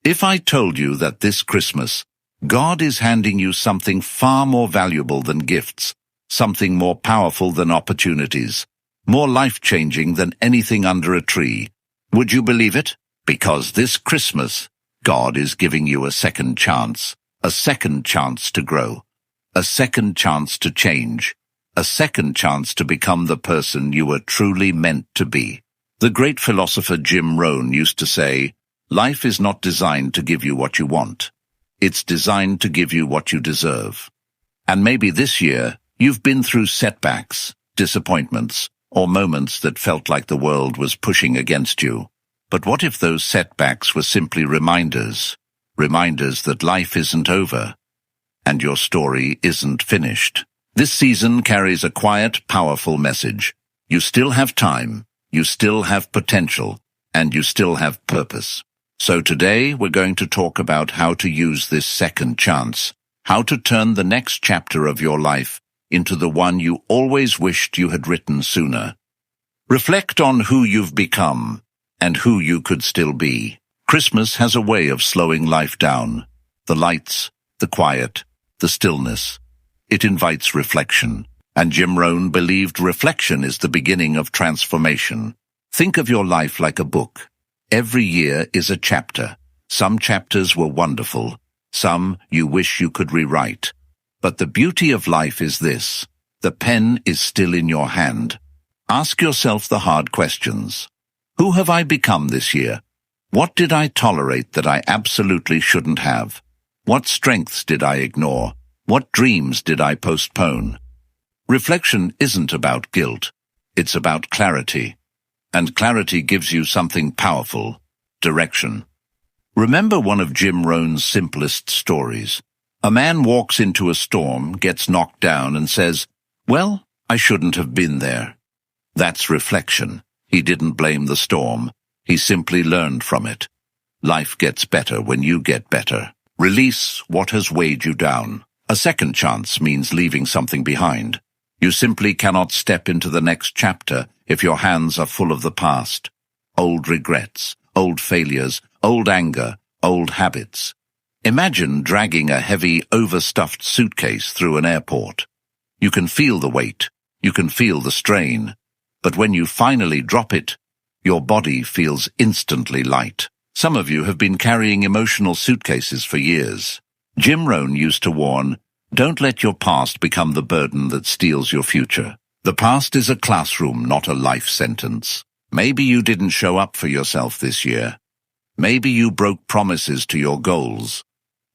If I told you that this Christmas, God is handing you something far more valuable than gifts, something more powerful than opportunities, more life-changing than anything under a tree, would you believe it? Because this Christmas, God is giving you a second chance to grow, a second chance to change, a second chance to become the person you were truly meant to be. The great philosopher Jim Rohn used to say, "Life is not designed to give you what you want. It's designed to give you what you deserve." And maybe this year, you've been through setbacks, disappointments, or moments that felt like the world was pushing against you. But what if those setbacks were simply reminders that life isn't over, and your story isn't finished? This season carries a quiet, powerful message. You still have time, you still have potential, and you still have purpose. So today we're going to talk about how to use this second chance, how to turn the next chapter of your life into the one you always wished you had written sooner. Reflect on who you've become and who you could still be. Christmas has a way of slowing life down. The lights, the quiet, the stillness. It invites reflection, and Jim Rohn believed reflection is the beginning of transformation. Think of your life like a book. Every year is a chapter. Some chapters were wonderful, some you wish you could rewrite. But the beauty of life is this: the pen is still in your hand. Ask yourself the hard questions. Who have I become this year? What did I tolerate that I absolutely shouldn't have? What strengths did I ignore? What dreams did I postpone? Reflection isn't about guilt. It's about clarity. And clarity gives you something powerful: direction. Remember one of Jim Rohn's simplest stories. A man walks into a storm, gets knocked down, and says, "Well, I shouldn't have been there." That's reflection. He didn't blame the storm. He simply learned from it. Life gets better when you get better. Release what has weighed you down. A second chance means leaving something behind. You simply cannot step into the next chapter if your hands are full of the past. Old regrets, old failures, old anger, old habits. Imagine dragging a heavy, overstuffed suitcase through an airport. You can feel the weight, you can feel the strain, but when you finally drop it, your body feels instantly light. Some of you have been carrying emotional suitcases for years. Jim Rohn used to warn, "Don't let your past become the burden that steals your future." The past is a classroom, not a life sentence. Maybe you didn't show up for yourself this year. Maybe you broke promises to your goals.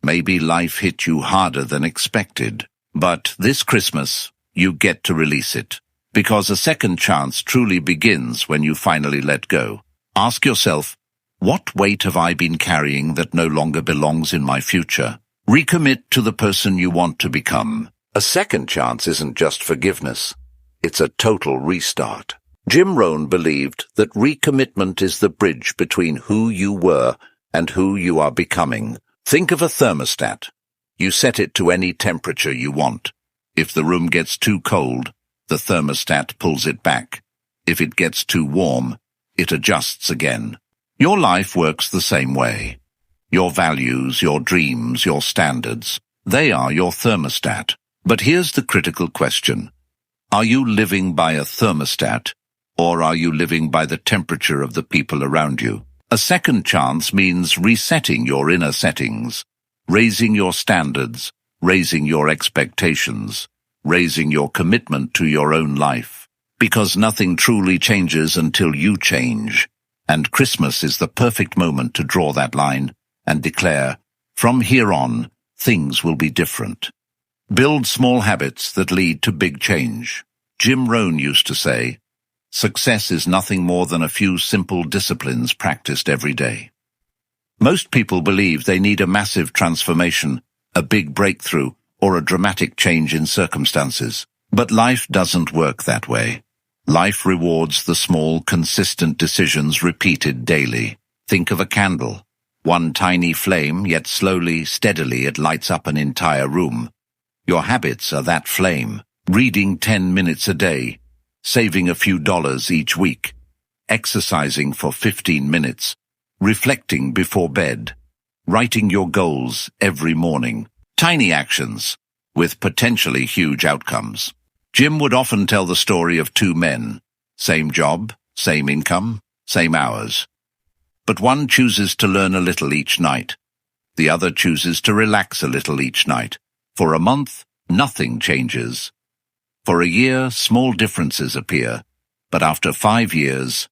Maybe life hit you harder than expected. But this Christmas, you get to release it. Because a second chance truly begins when you finally let go. Ask yourself, what weight have I been carrying that no longer belongs in my future? Recommit to the person you want to become. A second chance isn't just forgiveness. It's a total restart. Jim Rohn believed that recommitment is the bridge between who you were and who you are becoming. Think of a thermostat. You set it to any temperature you want. If the room gets too cold, the thermostat pulls it back. If it gets too warm, it adjusts again. Your life works the same way. Your values, your dreams, your standards, they are your thermostat. But here's the critical question. Are you living by a thermostat, or are you living by the temperature of the people around you? A second chance means resetting your inner settings, raising your standards, raising your expectations, raising your commitment to your own life. Because nothing truly changes until you change. And Christmas is the perfect moment to draw that line and declare, from here on, things will be different. Build small habits that lead to big change. Jim Rohn used to say, success is nothing more than a few simple disciplines practiced every day. Most people believe they need a massive transformation, a big breakthrough, or a dramatic change in circumstances. But life doesn't work that way. Life rewards the small, consistent decisions repeated daily. Think of a candle. One tiny flame, yet slowly, steadily it lights up an entire room. Your habits are that flame. Reading 10 minutes a day, saving a few dollars each week, exercising for 15 minutes, reflecting before bed. writing your goals every morning. Tiny actions with potentially huge outcomes. Jim would often tell the story of two men. Same job, same income, same hours. But one chooses to learn a little each night. The other chooses to relax a little each night. For a month, nothing changes. For a year, small differences appear. But after 5 years,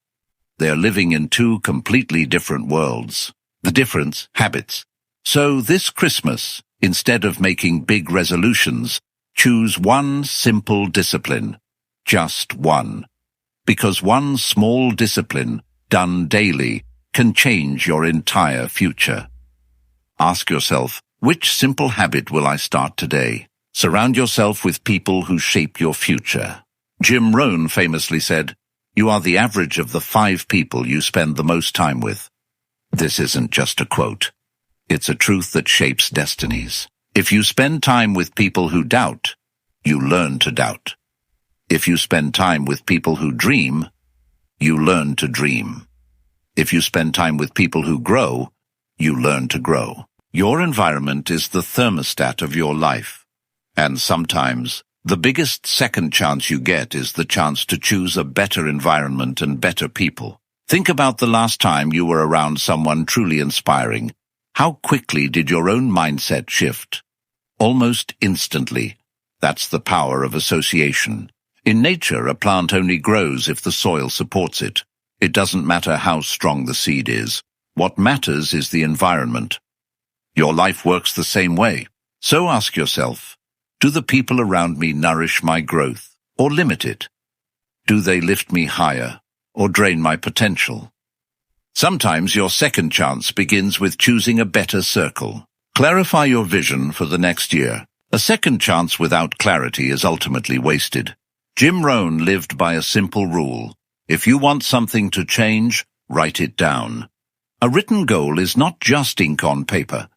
they're living in two completely different worlds. The difference, habits. So this Christmas, instead of making big resolutions, choose one simple discipline. Just one. Because one small discipline, done daily, can change your entire future. Ask yourself, which simple habit will I start today? Surround yourself with people who shape your future. Jim Rohn famously said, "You are the average of the 5 people you spend the most time with." This isn't just a quote. It's a truth that shapes destinies. If you spend time with people who doubt, you learn to doubt. If you spend time with people who dream, you learn to dream. If you spend time with people who grow, you learn to grow. Your environment is the thermostat of your life. And sometimes, the biggest second chance you get is the chance to choose a better environment and better people. Think about the last time you were around someone truly inspiring. How quickly did your own mindset shift? Almost instantly. That's the power of association. In nature, a plant only grows if the soil supports it. It doesn't matter how strong the seed is. What matters is the environment. Your life works the same way. So ask yourself, do the people around me nourish my growth or limit it? Do they lift me higher or drain my potential? Sometimes your second chance begins with choosing a better circle. Clarify your vision for the next year. A second chance without clarity is ultimately wasted. Jim Rohn lived by a simple rule. If you want something to change, write it down. A written goal is not just ink on paper.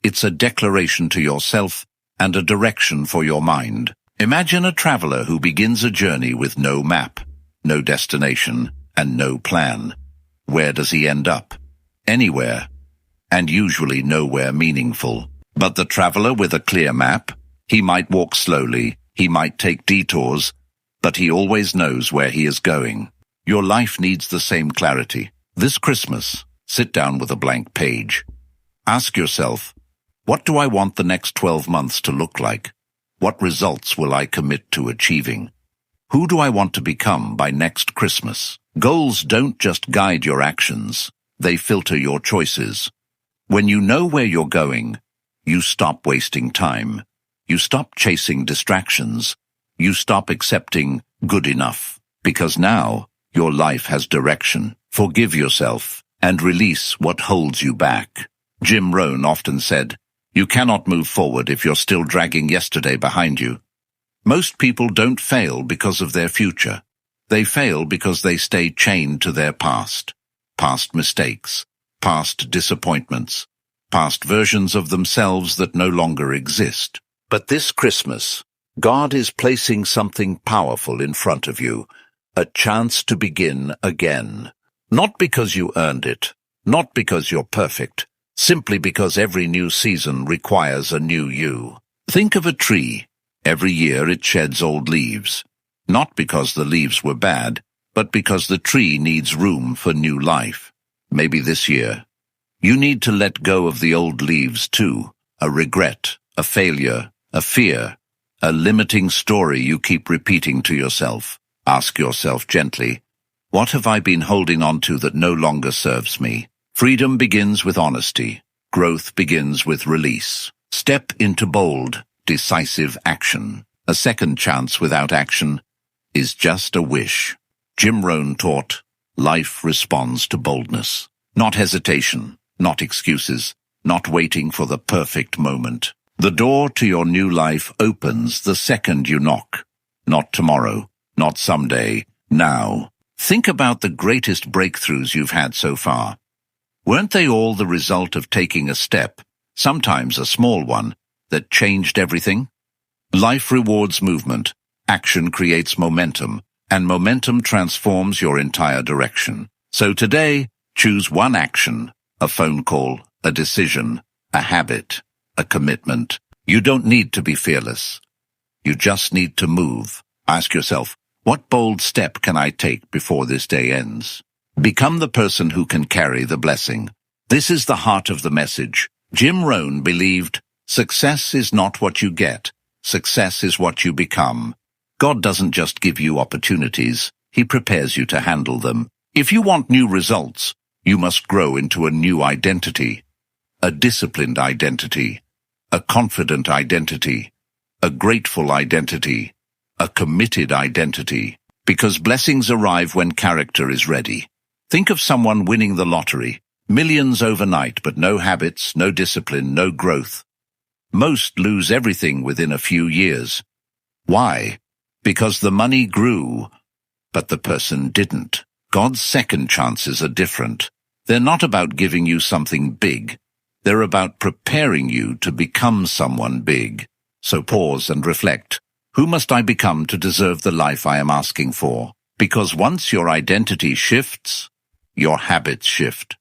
It's a declaration to yourself and a direction for your mind. Imagine a traveler who begins a journey with no map, no destination, and no plan. Where does he end up? Anywhere, and usually nowhere meaningful. But the traveler with a clear map, he might walk slowly, he might take detours, but he always knows where he is going. Your life needs the same clarity. This Christmas, sit down with a blank page. Ask yourself, what do I want the next 12 months to look like? What results will I commit to achieving? Who do I want to become by next Christmas? Goals don't just guide your actions, they filter your choices. When you know where you're going, you stop wasting time. You stop chasing distractions. You stop accepting good enough. Because now, your life has direction. Forgive yourself and release what holds you back. Jim Rohn often said, "You cannot move forward if you're still dragging yesterday behind you." Most people don't fail because of their future. They fail because they stay chained to their past. Past mistakes, past disappointments, past versions of themselves that no longer exist. But this Christmas, God is placing something powerful in front of you, a chance to begin again. Not because you earned it, not because you're perfect, simply because every new season requires a new you. Think of a tree. Every year it sheds old leaves. Not because the leaves were bad, but because the tree needs room for new life. Maybe this year, you need to let go of the old leaves too. A regret, a failure, a fear, a limiting story you keep repeating to yourself. Ask yourself gently, what have I been holding on to that no longer serves me? Freedom begins with honesty. Growth begins with release. Step into bold, decisive action. A second chance without action is just a wish. Jim Rohn taught, life responds to boldness. Not hesitation, not excuses, not waiting for the perfect moment. The door to your new life opens the second you knock. Not tomorrow, not someday, now. Think about the greatest breakthroughs you've had so far. Weren't they all the result of taking a step, sometimes a small one, that changed everything? Life rewards movement. Action creates momentum, and momentum transforms your entire direction. So today, choose one action, a phone call, a decision, a habit, a commitment. You don't need to be fearless. You just need to move. Ask yourself, what bold step can I take before this day ends? Become the person who can carry the blessing. This is the heart of the message. Jim Rohn believed, success is not what you get. Success is what you become. God doesn't just give you opportunities. He prepares you to handle them. If you want new results, you must grow into a new identity. A disciplined identity. A confident identity. A grateful identity. A committed identity. Because blessings arrive when character is ready. Think of someone winning the lottery. Millions overnight, but no habits, no discipline, no growth. Most lose everything within a few years. Why? Because the money grew, but the person didn't. God's second chances are different. They're not about giving you something big. They're about preparing you to become someone big. So pause and reflect. Who must I become to deserve the life I am asking for? Because once your identity shifts, your habits shift.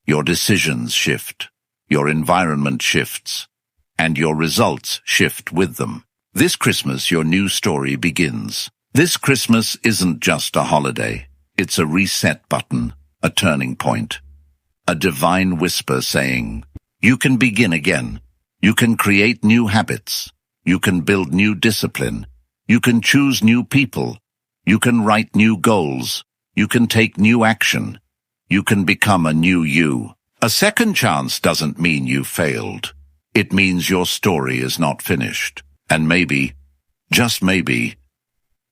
Your decisions shift, your environment shifts, and your results shift with them. This Christmas, your new story begins. This Christmas isn't just a holiday. It's a reset button, a turning point, a divine whisper saying, you can begin again. You can create new habits. You can build new discipline. You can choose new people. You can write new goals. You can take new action. You can become a new you. A second chance doesn't mean you failed. It means your story is not finished. And maybe, just maybe,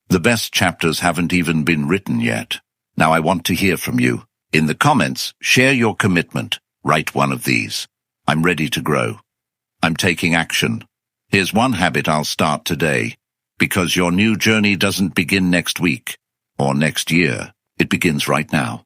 the best chapters haven't even been written yet. Now I want to hear from you. In the comments, share your commitment. Write one of these. I'm ready to grow. I'm taking action. Here's one habit I'll start today. Because your new journey doesn't begin next week or next year. It begins right now.